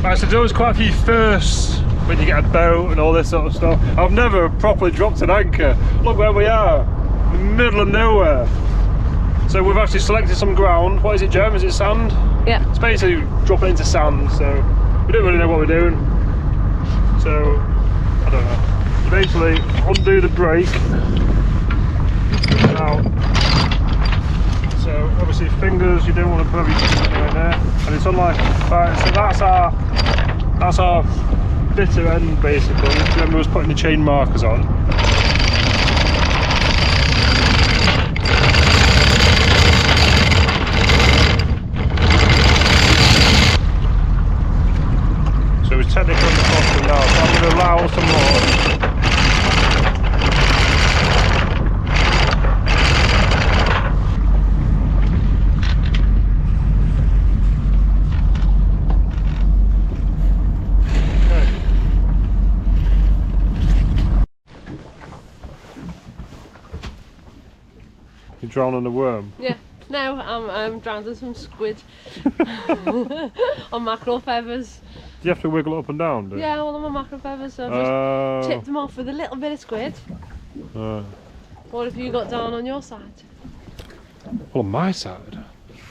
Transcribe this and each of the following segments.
Right, so there's always quite a few firsts when you get a boat and all this sort of stuff. I've never properly dropped an anchor. Look where we are, in the middle of nowhere. So we've actually selected some ground. What is it, Jem? Is it sand? Yeah. It's basically dropping into sand, so we don't really know what we're doing. So, I don't know. So basically, undo the brake. Now, so obviously fingers, you don't want to put your fingers in there. And it's unlike, right, so that's our bitter end basically. Remember, I was putting the chain markers on. So it's technically on the bottom now, so I'm going to allow some more. You drowning a worm? Yeah. No, I'm drowning some squid on mackerel feathers. Do you have to wiggle up and down? Do you? Yeah, all of my mackerel feathers, so I've just chipped them off with a little bit of squid. What have you got down on your side? Well, on my side?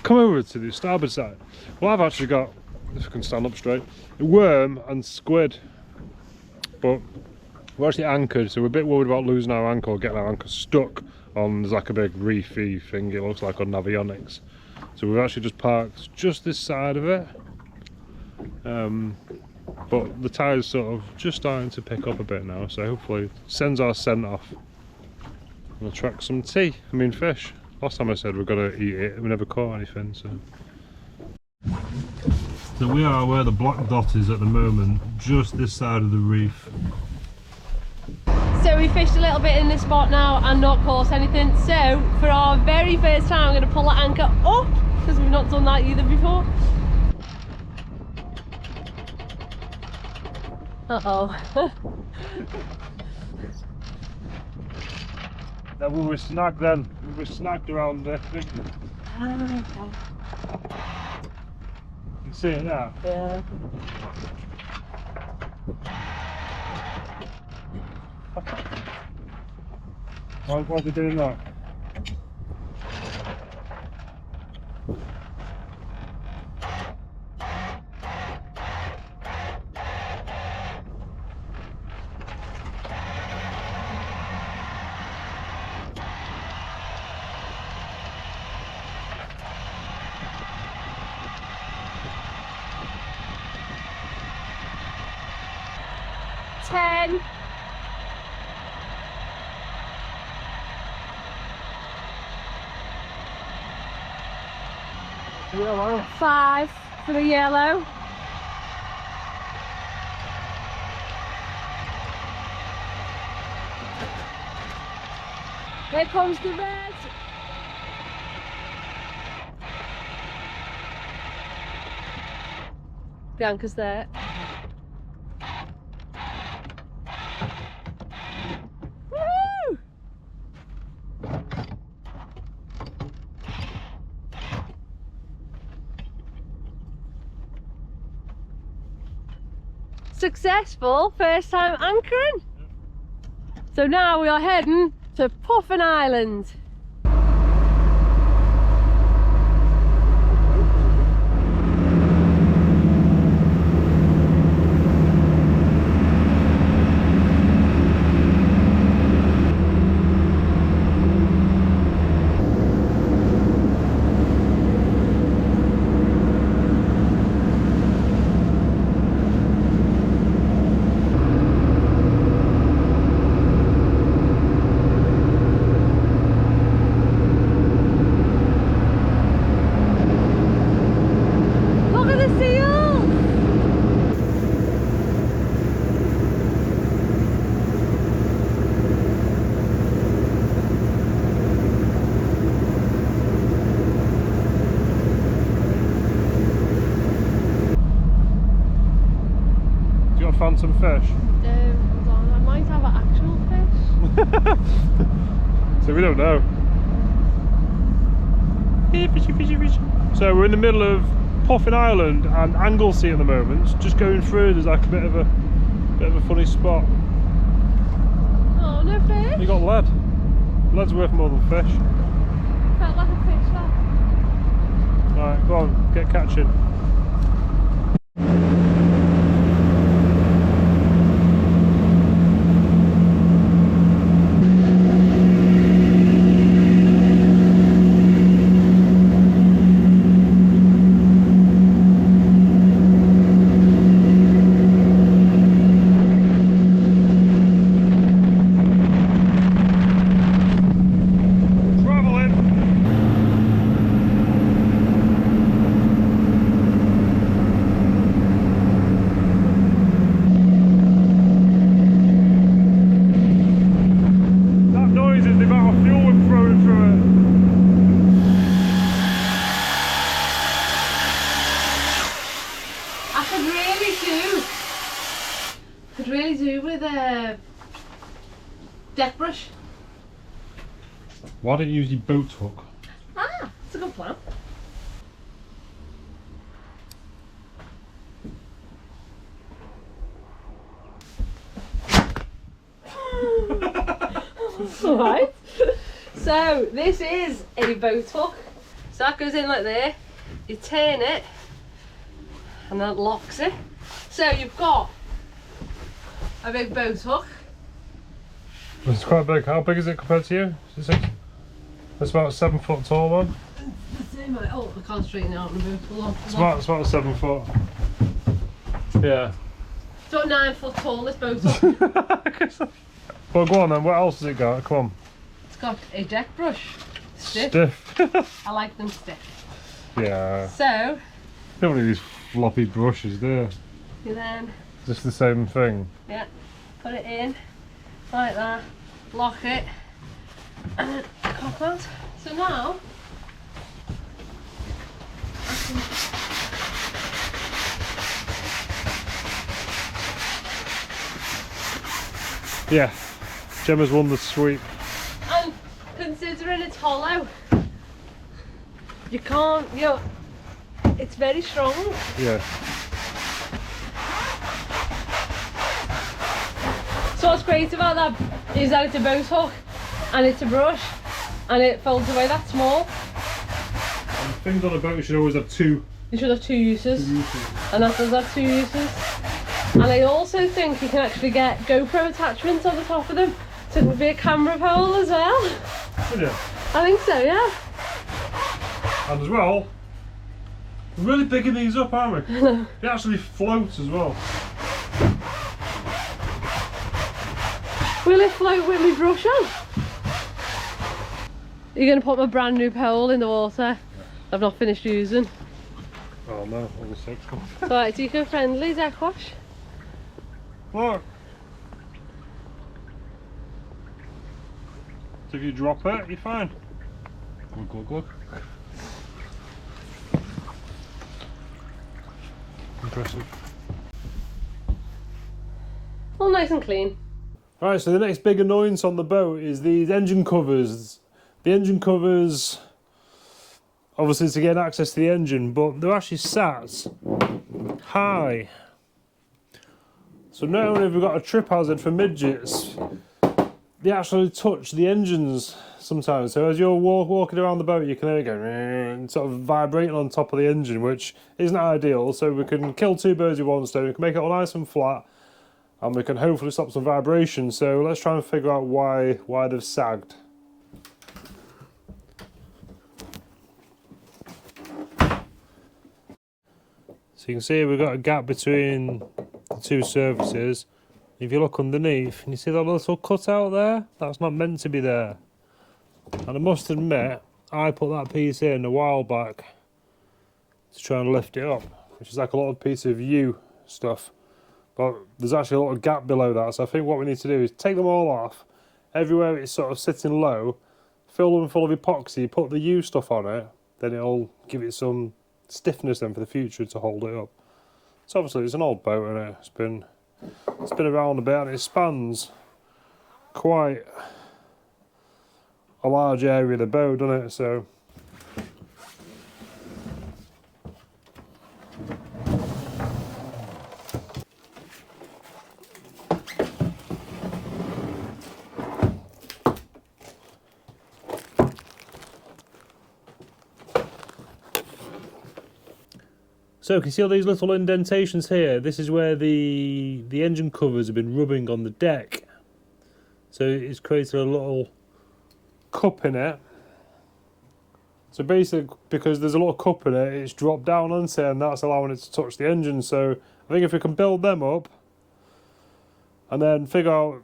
Come over to the starboard side. Well, I've actually got, if I can stand up straight, a worm and squid. But we're actually anchored, so we're a bit worried about losing our anchor or getting our anchor stuck on, there's like a big reefy thing, it looks like on Navionics. So we've actually just parked just this side of it. But the tide's sort of just starting to pick up a bit now, so hopefully it sends our scent off and attract some fish. Last time I said we're going to eat it, we never caught anything, so. So we are where the black dot is at the moment, just this side of the reef. So we fished a little bit in this spot now and not caught anything. So for our very first time, I'm going to pull the anchor up because we've not done that either before. Uh-oh. Now we were snagged then. We were snagged around there. You can see it now. Yeah. Why are they doing that? Ten. Yellow. 5 for the yellow. Here comes the red. The anchor's there. Woohoo! Successful first time anchoring. So now we are heading to Puffin Island. a phantom fish? Hold on, I might have an actual fish. So we don't know. Fishy, fishy, fishy. So we're in the middle of Puffin Island and Anglesey at the moment. Just going through, there's like a bit of a funny spot. Oh, no fish? You got lead. Lead's worth more than fish. Felt like a fish there. Right, go on, get catching. Could really do with a deck brush. Why don't you use your boat hook? Ah, that's a good plan. Alright. So this is a boat hook. So that goes in like there. You turn it and then it locks it. So you've got a big boat hook. It's quite big. How big is it compared to you? It's about 7 foot tall one. Oh, I can't straighten it out in the boat. It's about 7 foot. Yeah. It's about 9 foot tall, this boat hook. Well, go on then. What else has it got? Come on. It's got a deck brush. Stiff. Stiff. I like them stiff. Yeah. So. Don't need these floppy brushes, do you? You then. Just the same thing. Yeah. Put it in like that. Lock it. And then cock out. So now. Yeah. Gemma's won the sweep. And considering it's hollow, you can't, you know, it's very strong. Yeah. So what's great about that is that it's a boat hook and it's a brush and it folds away that small. And things on a boat should always have two. You should have two uses. And that does have 2 uses. And I also think you can actually get GoPro attachments on the top of them, so it would be a camera pole as well. Yeah. I think so, yeah. And as well, we're really bigging these up, aren't we? They actually float as well. Will it float with me brush on? You're going to put my brand new pole in the water I've not finished using. Oh no, all the soap's gone. It's alright, it's eco-friendly deck wash. Look. So if you drop it, you're fine. Glug, glug, glug. Impressive. All nice and clean. Right, so the next big annoyance on the boat is these engine covers. The engine covers, obviously to get access to the engine, but they're actually sat high. So not only have we got a trip hazard for midgets, they actually touch the engines sometimes. So as you're walking around the boat, you can hear it go sort of vibrating on top of the engine, which isn't ideal. So we can kill 2 birds with 1 stone. We can make it all nice and flat, and we can hopefully stop some vibration. So let's try and figure out why they've sagged. So you can see we've got a gap between the 2 surfaces. If you look underneath, and you see that little cutout there? That's not meant to be there. And I must admit, I put that piece in a while back to try and lift it up, which is like a lot of piece of U stuff. But there's actually a lot of gap below that, so I think what we need to do is take them all off. Everywhere it's sort of sitting low, fill them full of epoxy, put the U stuff on it, then it'll give it some stiffness then for the future to hold it up. So obviously it's an old boat and it's been spin around a bit, and it spans quite a large area of the boat, doesn't it? So you can see all these little indentations here. This is where the engine covers have been rubbing on the deck. So it's created a little cup in it. So basically, because there's a little cup in it, it's dropped down onto it, and that's allowing it to touch the engine. So I think if we can build them up and then figure out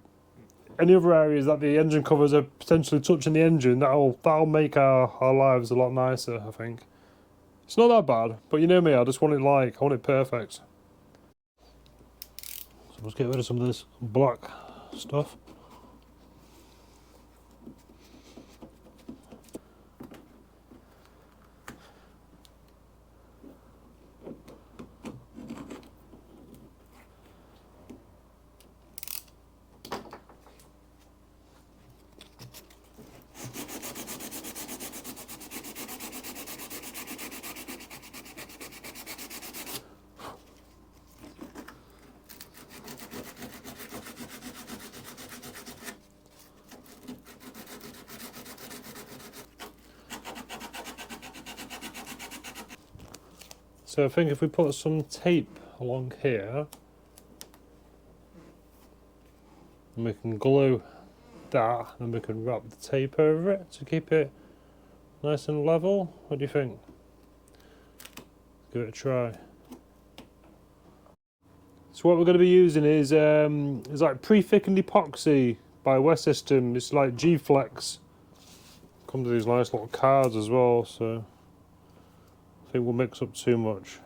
any other areas that the engine covers are potentially touching the engine, that'll make our lives a lot nicer, I think. It's not that bad, but you know me, I just want it I want it perfect. So let's get rid of some of this black stuff. So I think if we put some tape along here, and we can glue that, and we can wrap the tape over it to keep it nice and level. What do you think? Give it a try. So what we're going to be using is like pre-thickened epoxy by West System. It's like G-Flex. Comes with these nice little cards as well, so I think we'll mix up too much.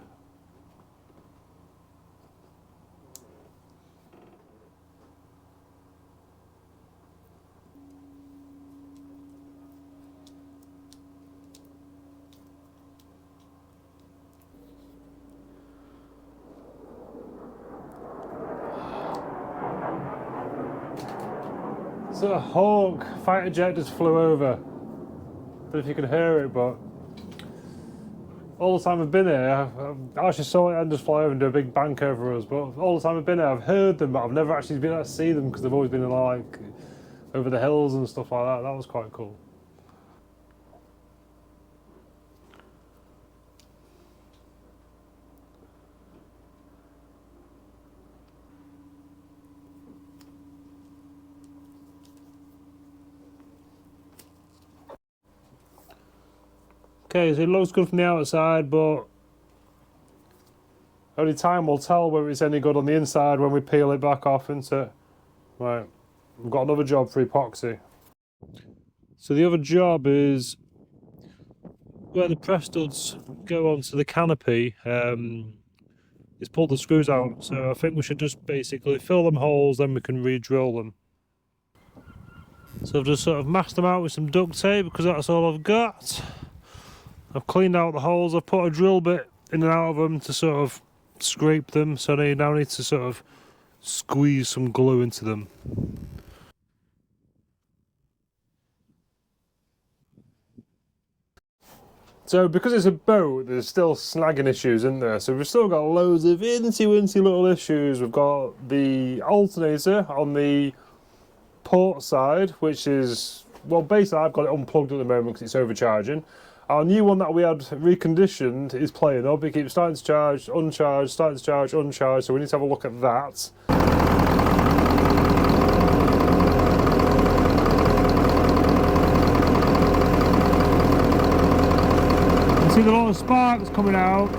So a Hawk fighter jet just flew over. Don't know if you can hear it, but all the time I've been here, I actually saw it and just fly over and do a big bank over us. But all the time I've been here, I've heard them, but I've never actually been able to see them because they've always been like over the hills and stuff like that. That was quite cool. Okay, so it looks good from the outside, but only time will tell whether it's any good on the inside when we peel it back off, isn't it? Right, we've got another job for epoxy. So the other job is where the press studs go onto the canopy, is pull the screws out. So I think we should just basically fill them holes, then we can re-drill them. So I've just sort of masked them out with some duct tape because that's all I've got. I've cleaned out the holes, I've put a drill bit in and out of them to sort of scrape them, so I now need to sort of squeeze some glue into them. So because it's a boat, there's still snagging issues in there, so we've still got loads of incy little issues. We've got the alternator on the port side, which is, well, basically I've got it unplugged at the moment because it's overcharging. Our new one that we had reconditioned is playing up. It keeps starting to charge, uncharged, starting to charge, uncharged, so we need to have a look at that. You can see the lot of sparks coming out.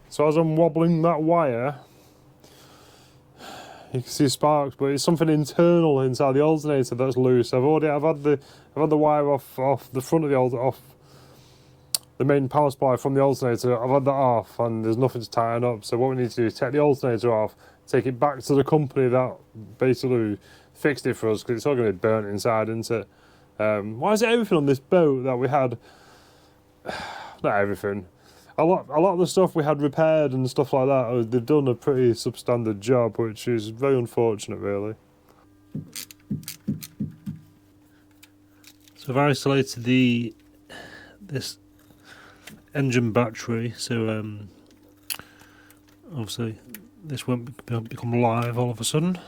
So as I'm wobbling that wire, you can see sparks, but it's something internal inside the alternator that's loose. I've had the wire off the front of off the main power supply from the alternator. I've had that off, and there's nothing to tighten up. So what we need to do is take the alternator off, take it back to the company that basically fixed it for us, because it's all going to be burnt inside, isn't it? Why is it everything on this boat that we had? Not everything. a lot of the stuff we had repaired and stuff like that, they've done a pretty substandard job, which is very unfortunate, really. So I've isolated this engine battery, so obviously this won't become live all of a sudden.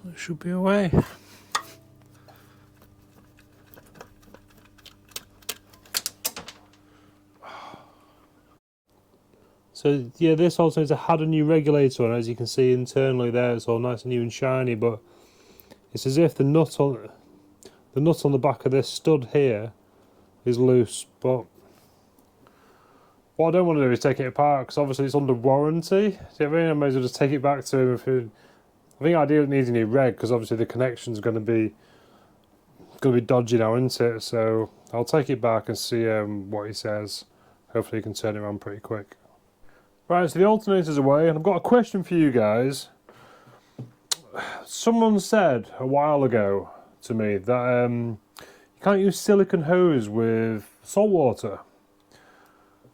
It should be away. So yeah, this alternator had a new regulator on, as you can see internally there. It's all nice and new and shiny, but it's as if the nut on the back of this stud here is loose. But what I don't want to do is take it apart, because obviously it's under warranty. Do you know what I mean? I may as well just take it back to him. I think ideally it needs a new reg, because obviously the connection's going to be dodgy now, isn't it? So I'll take it back and see what he says. Hopefully he can turn it around pretty quick. Right, so the alternator's away, and I've got a question for you guys. Someone said a while ago to me that you can't use silicone hose with salt water,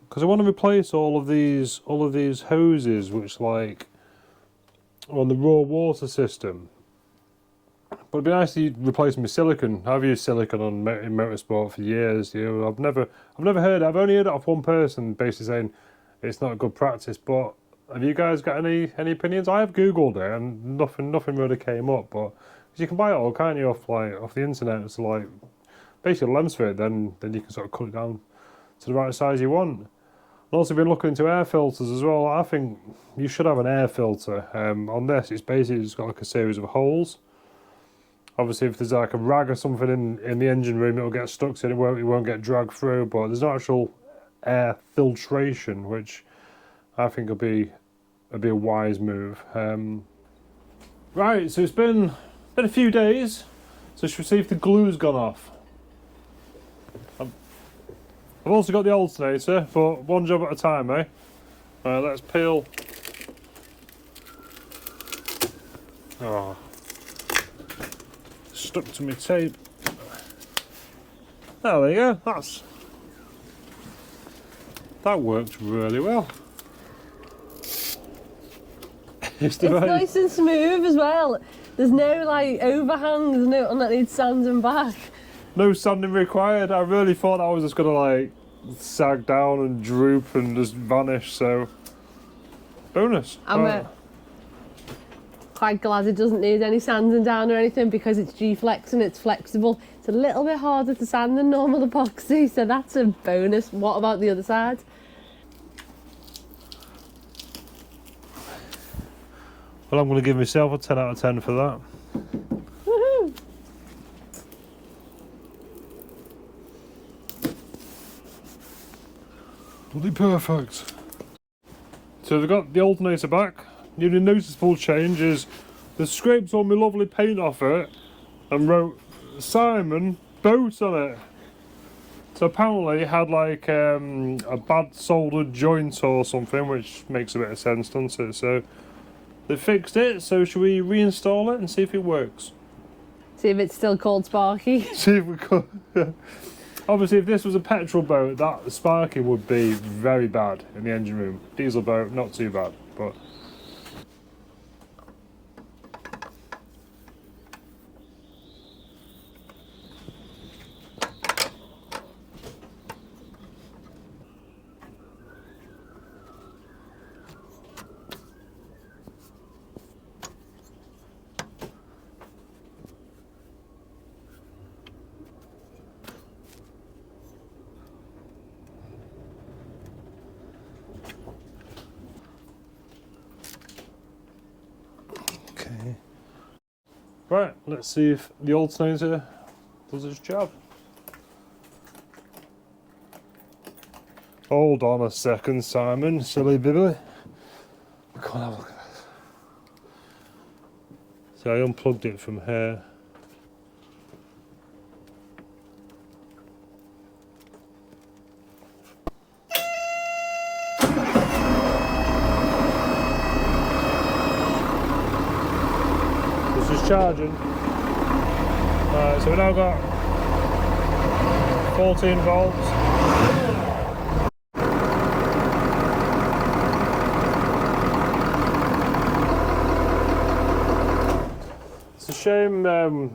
because I want to replace all of these hoses which like are on the raw water system. But it'd be nice to replace them with silicone. I've used silicone in motorsport for years. You know, I've never heard. I've only heard it off one person basically saying it's not a good practice. But have you guys got any opinions? I have googled it and nothing really came up. But you can buy it all, can't you, off the internet? It's like basically a lens for it. Then you can sort of cut it down to the right size you want. I've also been looking into air filters as well. I think you should have an air filter. On this, it's basically just got like a series of holes. Obviously, if there's like a rag or something in the engine room, it'll get stuck, so it won't get dragged through. But there's no actual air filtration, which I think will be a wise move. Right, so it's been a few days. So should we see if the glue's gone off? I've also got the alternator, but one job at a time, eh? Right, let's peel. Oh, stuck to my tape. Oh, there you go. That worked really well. It's nice and smooth as well. There's no like overhang. There's no one that needs sanding back. No sanding required. I really thought I was just gonna like sag down and droop and just vanish. So bonus. I'm quite glad it doesn't need any sanding down or anything, because it's G-Flex and it's flexible. It's a little bit harder to sand than normal epoxy, so that's a bonus. What about the other side? Well, I'm going to give myself a 10 out of 10 for that. Woohoo! Bloody perfect. So we've got the alternator back. The only noticeable change is the scraped all my lovely paint off it and wrote Simon Boat on it. So apparently it had like a bad soldered joint or something, which makes a bit of sense, doesn't it? So they fixed it, so should we reinstall it and see if it works? See if it's still called Sparky. See if we could. Obviously, if this was a petrol boat, that sparking would be very bad in the engine room. Diesel boat, not too bad, but... Okay. Right, let's see if the alternator does its job. Hold on a second, Simon, silly bibbly. Come on, have a look at this. So I unplugged it from here. This is charging. Right, so we've now got 14 volts. It's a shame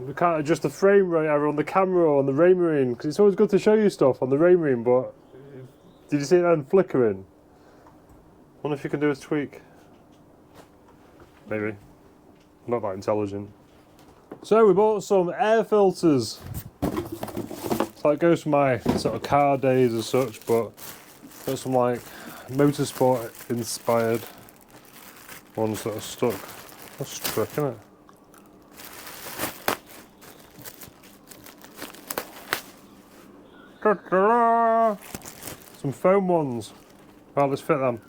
we can't adjust the frame rate either on the camera or on the Raymarine, because it's always good to show you stuff on the Raymarine, but did you see it then flickering? Wonder if you can do a tweak. Maybe. Not that intelligent. So we bought some air filters. So it goes for my sort of car days as such, but got some like motorsport inspired ones that are stuck. That's a trick, isn't it? Ta-da! Some foam ones. Right, let's fit them.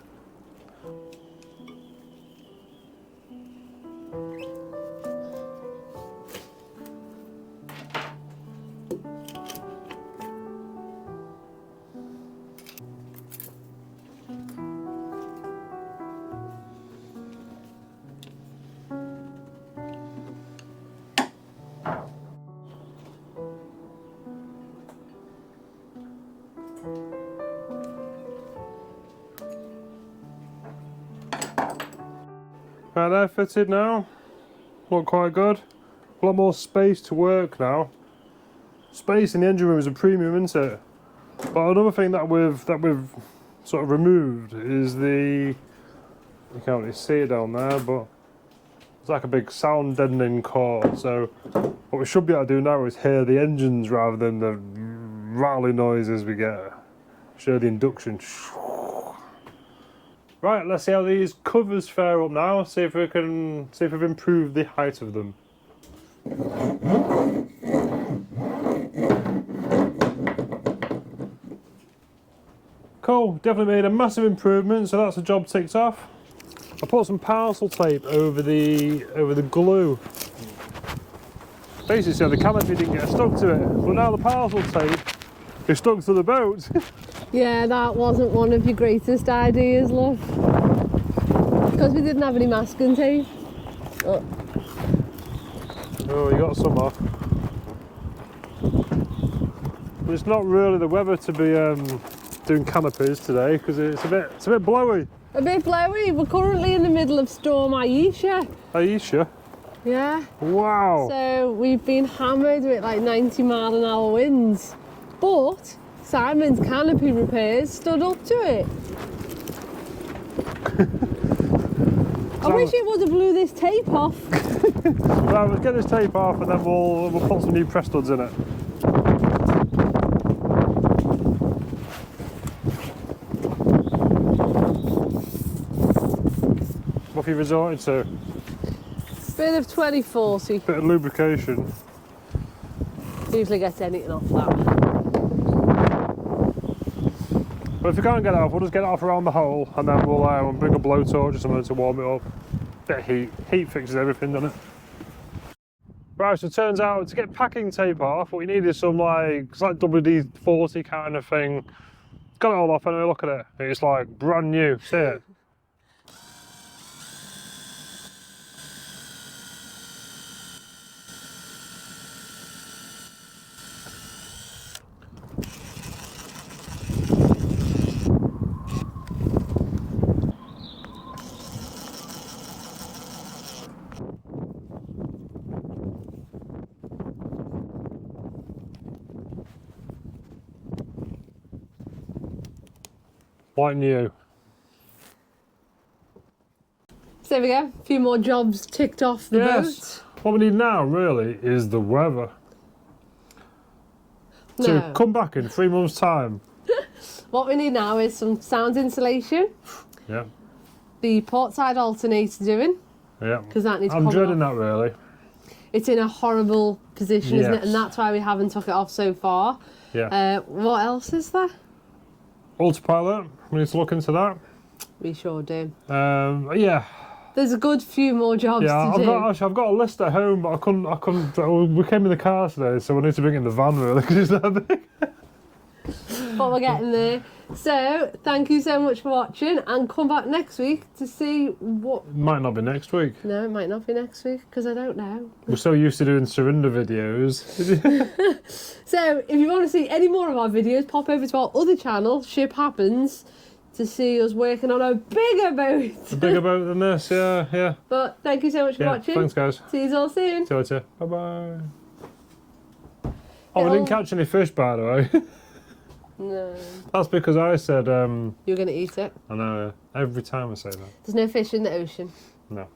Right, they're fitted now. Look quite good. A lot more space to work now. Space in the engine room is a premium, isn't it? But another thing that we've sort of removed is the, you can't really see it down there, but it's like a big sound deadening cord. So what we should be able to do now is hear the engines rather than the rattling noises we get. Show the induction. Right, let's see how these covers fare up now. See if we've improved the height of them. Cool, definitely made a massive improvement, so that's a job ticked off. I put some parcel tape over the glue. Basically, so the canopy didn't get stuck to it, but now the parcel tape is stuck to the boat. Yeah, that wasn't one of your greatest ideas, love. Because we didn't have any masking tape. Oh, you got some off. But it's not really the weather to be doing canopies today, because it's a bit blowy. A bit blowy. We're currently in the middle of Storm Aisha. Aisha? Yeah. Wow. So we've been hammered with like 90-mile-an-hour winds, but Simon's canopy repairs stood up to it. I wish it would have blew this tape off. Right, let's get this tape off and then we'll put some new press studs in it. What have you resorted to? Bit of 2040. Bit of lubrication. Usually gets anything off that. But if we can't get it off, we'll just get it off around the hole and then we'll bring a blowtorch or something to warm it up. Bit of heat. Heat fixes everything, doesn't it? Right, so it turns out to get packing tape off, what you need is some it's like WD-40 kind of thing. Got it all off anyway, look at it. It's like brand new, see it? Like new. So there we go, a few more jobs ticked off the boat. What we need now really is the weather. To come back in 3 months' time. What we need now is some sound insulation. Yeah. The port side alternator doing. Yeah. Because that needs. I'm dreading that really. It's in a horrible position, isn't it? And that's why we haven't took it off so far. Yeah. What else is there? Autopilot, we need to look into that. We sure do. Yeah. There's a good few more jobs Yeah, to do. I've got a list at home, but I couldn't. We came in the car today, so we need to bring it in the van really because it's that big. But we're getting there. So, thank you so much for watching, and come back next week to see what... It might not be next week. No, it might not be next week, because I don't know. We're so used to doing surrender videos. So, if you want to see any more of our videos, pop over to our other channel, Ship Happens, to see us working on a bigger boat. A bigger boat than this, yeah. But thank you so much for watching. Thanks, guys. See you all soon. See you later. Bye-bye. Oh, we didn't catch any fish, by the way. No. That's because I said... You're going to eat it. I know, every time I say that. There's no fish in the ocean. No.